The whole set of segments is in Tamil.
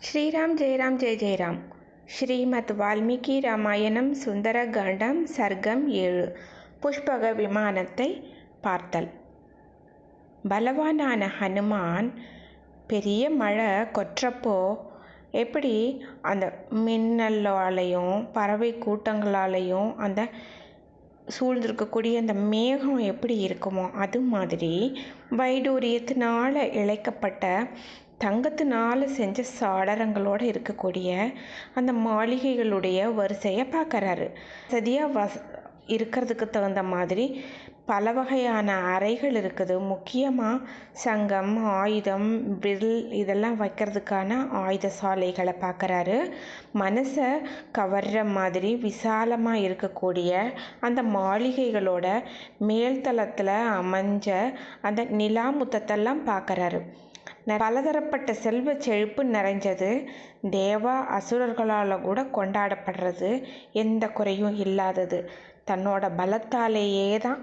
श्रीराम जय राम जय जय राम. ஸ்ரீமத் வால்மீகி ராமாயணம் சுந்தரகாண்டம் சர்க்கம் 7. புஷ்பக விமானத்தை பார்த்தல். பலவானான ஹனுமான் பெரிய மழை கொற்றப்போ எப்படி அந்த மின்னலாலையும் பறவை கூட்டங்களாலையும் அந்த சூழ்ந்திருக்கக்கூடிய அந்த மேகம் எப்படி இருக்குமோ அது மாதிரி வைடூரியத்தினால இழைக்கப்பட்ட தங்கத்தினால செஞ்ச சாளரங்களோடு இருக்கக்கூடிய அந்த மாளிகைகளுடைய வரிசையை பார்க்குறாரு. சரியாக இருக்கிறதுக்கு தகுந்த மாதிரி பல வகையான அறைகள் இருக்குது. முக்கியமாக சங்கம், ஆயுதம், வில் இதெல்லாம் வைக்கிறதுக்கான ஆயுத சாலைகளை பார்க்குறாரு. மனசை கவர்ற மாதிரி விசாலமாக இருக்கக்கூடிய அந்த மாளிகைகளோட மேல்தளத்தில் அமைஞ்ச அந்த நிலாமுத்தத்தெல்லாம் பார்க்குறாரு. பலதரப்பட்ட செல்வ செழிப்பு நிறைஞ்சது. தேவா அசுரர்களால் கூட கொண்டாடப்படுறது, எந்த குறையும் இல்லாதது. தன்னோட பலத்தாலேயே தான்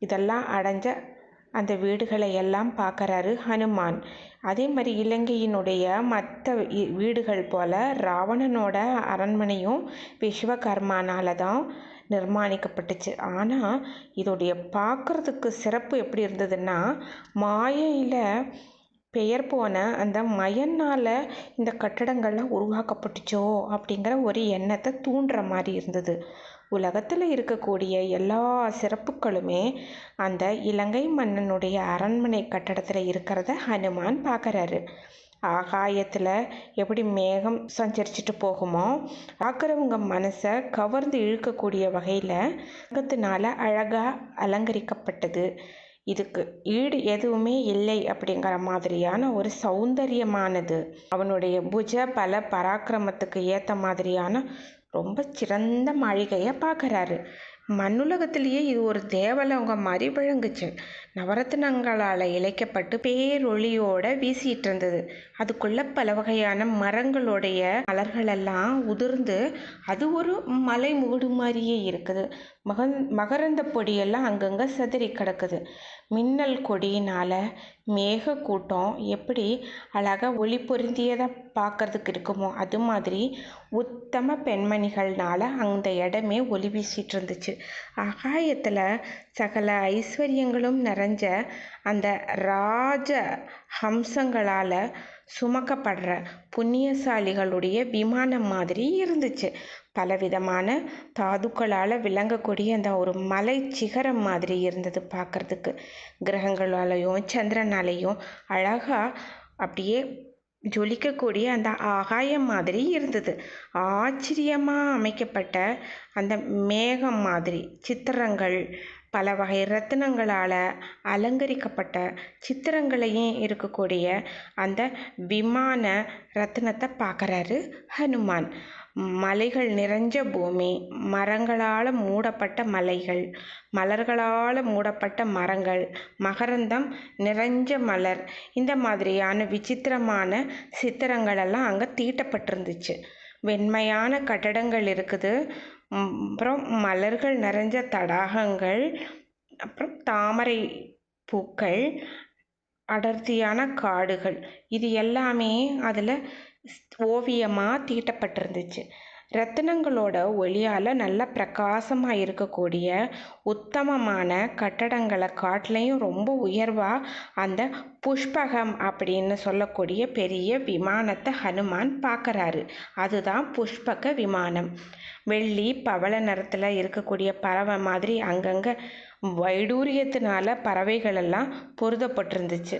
இதெல்லாம் அடைஞ்ச அந்த வீடுகளை எல்லாம் பார்க்குறாரு ஹனுமான். அதே மாதிரி இலங்கையினுடைய மற்ற வீடுகள் போல ராவணனோட அரண்மனையும் விஸ்வகர்மானால தான் நிர்மாணிக்கப்பட்டுச்சு. ஆனால் இதோடைய பார்க்குறதுக்கு சிறப்பு எப்படி இருந்ததுன்னா, மாயையில் பெயர் போன அந்த மயனால் இந்த கட்டடங்கள்லாம் உருவாக்கப்பட்டுச்சோ அப்படிங்கிற ஒரு எண்ணத்தை தூண்டுற மாதிரி இருந்தது. உலகத்தில் இருக்கக்கூடிய எல்லா சிறப்புகளுமே அந்த இலங்கை மன்னனுடைய அரண்மனை கட்டடத்தில் இருக்கிறத ஹனுமான் பார்க்குறாரு. ஆகாயத்தில் எப்படி மேகம் சஞ்சரிச்சுட்டு போகுமோ, பார்க்குறவங்க மனசை கவர்ந்து இழுக்கக்கூடிய வகையில் மேகத்தினால அழகாக அலங்கரிக்கப்பட்டது. இதுக்கு ஈடு எதுவுமே இல்லை அப்படிங்கிற மாதிரியான ஒரு சௌந்தரியமானது. அவனுடைய புஜ பல பராக்கிரமத்துக்கு ஏற்ற மாதிரியான ரொம்ப சிறந்த மாளிகையை பார்க்குறாரு. மண்ணுலகத்திலேயே இது ஒரு தேவலோக மாதிரி விளங்குச்சு. நவரத்னங்களால் இழைக்கப்பட்டு பேரொளியோட வீசிட்டு இருந்தது. அதுக்குள்ள பல வகையான மரங்களுடைய மலர்களெல்லாம் உதிர்ந்து அது ஒரு மலை மூடு மாதிரியே இருக்குது. மகரந்த பொடியெல்லாம் அங்கங்கே சிதறி கிடக்குது. மின்னல் கொடியினால் மேக கூட்டம் எப்படி அழகாக ஒளி பொருந்தியதை பார்க்கறதுக்கு இருக்குமோ அது மாதிரி உத்தம பெண்மணிகள்னால அந்த இடமே ஒளி வீசிட்டு இருந்துச்சு. ஆகாயத்தில் சகல ஐஸ்வர்யங்களும் நிறைஞ்ச அந்த ராஜ ஹம்சங்களால் சுமக்கப்படுற புண்ணியசாலிகளுடைய விமானம் மாதிரி இருந்துச்சு. பலவிதமான தாதுக்களால் விளங்கக்கூடிய அந்த ஒரு மலை சிகரம் மாதிரி இருந்தது பார்க்குறதுக்கு. கிரகங்களாலையும் சந்திரனாலையும் அழகாக அப்படியே ஜொலிக்கக்கூடிய அந்த ஆகாயம் மாதிரி இருந்தது. ஆச்சரியமாக அமைக்கப்பட்ட அந்த மேகம் மாதிரி சித்திரங்கள், பல வகை ரத்தினங்களால் அலங்கரிக்கப்பட்ட சித்திரங்களையும் இருக்கக்கூடிய அந்த விமான ரத்தினத்தை பார்க்குறாரு ஹனுமான். மலைகள் நிறைஞ்ச பூமி, மரங்களால் மூடப்பட்ட மலைகள், மலர்களால் மூடப்பட்ட மரங்கள், மகரந்தம் நிறைஞ்ச மலர், இந்த மாதிரியான விசித்திரமான சித்திரங்களெல்லாம் அங்கே தீட்டப்பட்டிருந்துச்சு. வெண்மையான கட்டடங்கள் இருக்குது. அப்புறம் மலர்கள் நிறைஞ்ச தடாகங்கள், அப்புறம் தாமரை பூக்கள், அடர்த்தியான காடுகள், இது எல்லாமே அதில் ஓவியமாக தீட்டப்பட்டிருந்துச்சு. ரத்தினங்களோட ஒளியால் நல்ல பிரகாசமாக இருக்கக்கூடிய உத்தமமான கட்டடங்களை காட்டிலையும் ரொம்ப உயர்வாக அந்த புஷ்பகம் அப்படின்னு சொல்லக்கூடிய பெரிய விமானத்தை ஹனுமான் பார்க்குறாரு. அதுதான் புஷ்பக விமானம். வெள்ளி பவள நிறத்தில் இருக்கக்கூடிய பறவை மாதிரி அங்கங்கே வைடூரியத்தினால பறவைகளெல்லாம் பொருத்தப்பட்டிருந்துச்சு.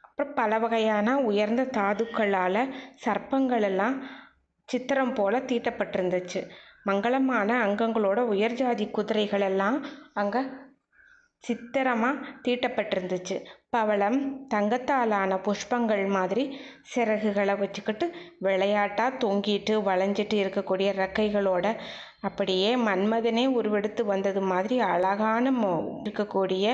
அப்புறம் பல வகையான உயர்ந்த தாதுக்களால் சர்ப்பங்களெல்லாம் சித்திரம் போல தீட்டப்பட்டிருந்துச்சு. மங்களமான அங்கங்களோட உயர்ஜாதி குதிரைகளெல்லாம் அங்கே சித்திரமாக தீட்டப்பட்டிருந்துச்சு. பவளம் தங்கத்தாலான புஷ்பங்கள் மாதிரி சிறகுகளை வச்சுக்கிட்டு விளையாட்டாக தொங்கிட்டு வளைஞ்சிட்டு இருக்கக்கூடிய ரெக்கைகளோட அப்படியே மன்மதனே உருவெடுத்து வந்தது மாதிரி அழகான இருக்கக்கூடிய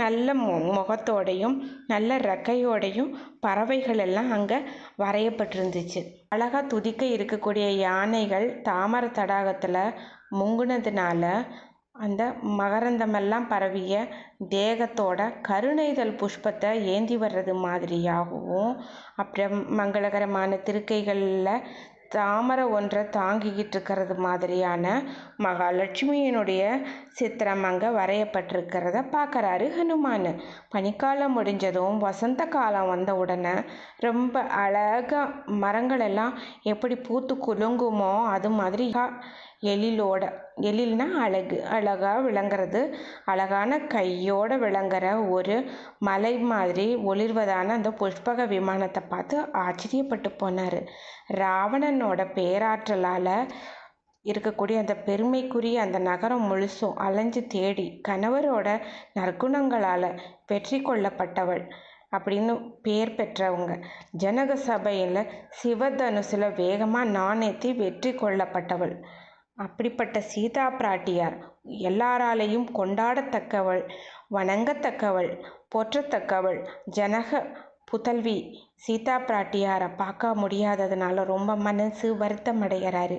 நல்ல முகத்தோடையும் நல்ல ரெக்கையோடையும் பறவைகள் எல்லாம் அங்கே வரையப்பட்டிருந்துச்சு. அழகாக துதிக்க இருக்கக்கூடிய யானைகள் தாமரை தடாகத்தில் முங்குனதுனால அந்த மகரந்தமெல்லாம் பரவிய தேகத்தோட கருணைதல் புஷ்பத்தை ஏந்தி வர்றது மாதிரியாகவும், அப்புறம் மங்களகரமான திருக்கைகளில் தாமரை ஒன்றை தாங்கிக்கிட்டு இருக்கிறது மாதிரியான மகாலட்சுமியினுடைய சித்திரம் அங்கே வரையப்பட்டிருக்கிறத பார்க்குறாரு ஹனுமான். பனிக்காலம் முடிஞ்சதும் வசந்த காலம் வந்த உடனே ரொம்ப அழகாக மரங்கள் எல்லாம் எப்படி பூத்து குலுங்குமோ அது மாதிரி எழில்னா அழகாக விளங்குறது, அழகான கையோடு விளங்குற ஒரு மலை மாதிரி ஒளிர்வதான அந்த புஷ்பக விமானத்தை பார்த்து ஆச்சரியப்பட்டு போனார். ராவணனோட பேராற்றலால் இருக்கக்கூடிய அந்த பெருமைக்குரிய அந்த நகரம் முழுசும் அலைஞ்சு தேடி கணவரோட நற்குணங்களால் வெற்றி கொள்ளப்பட்டவள் அப்படின்னு பேர் பெற்றவங்க. ஜனக சபையில் சிவதனுசில் வேகமாக நாணேற்றி வெற்றி கொள்ளப்பட்டவள். அப்படிப்பட்ட சீதா பிராட்டியார் எல்லாராலையும் கொண்டாடத்தக்கவள், வணங்கத்தக்கவள், போற்றத்தக்கவள். ஜனக புதல்வி சீதா பிராட்டியாரை பார்க்க முடியாததுனால ரொம்ப மனசு வருத்தம் அடைகிறாரு.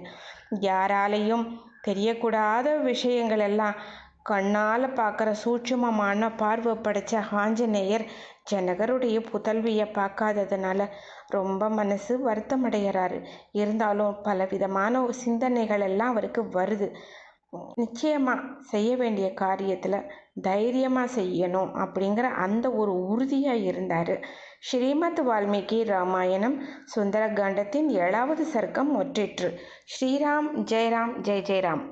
யாராலையும் தெரியக்கூடாத விஷயங்கள் எல்லாம் கண்ணால் பார்க்குற சூட்சுமமான பார்வை படைத்த ஆஞ்சநேயர் ஜனகருடைய புதல்வியை பார்க்காததுனால ரொம்ப மனசு வருத்தம் அடைகிறாரு. இருந்தாலும் பலவிதமான சிந்தனைகள் எல்லாம் அவருக்கு வருது. நிச்சயமாக செய்ய வேண்டிய காரியத்தில் தைரியமாக செய்யணும் அப்படிங்கிற அந்த ஒரு உறுதியாக இருந்தார். ஸ்ரீமத் வால்மீகி ராமாயணம் சுந்தரகாண்டத்தின் 7வது சர்க்கம் முற்றிற்று. ஸ்ரீராம் ஜெயராம் ஜெய் ஜெயராம்.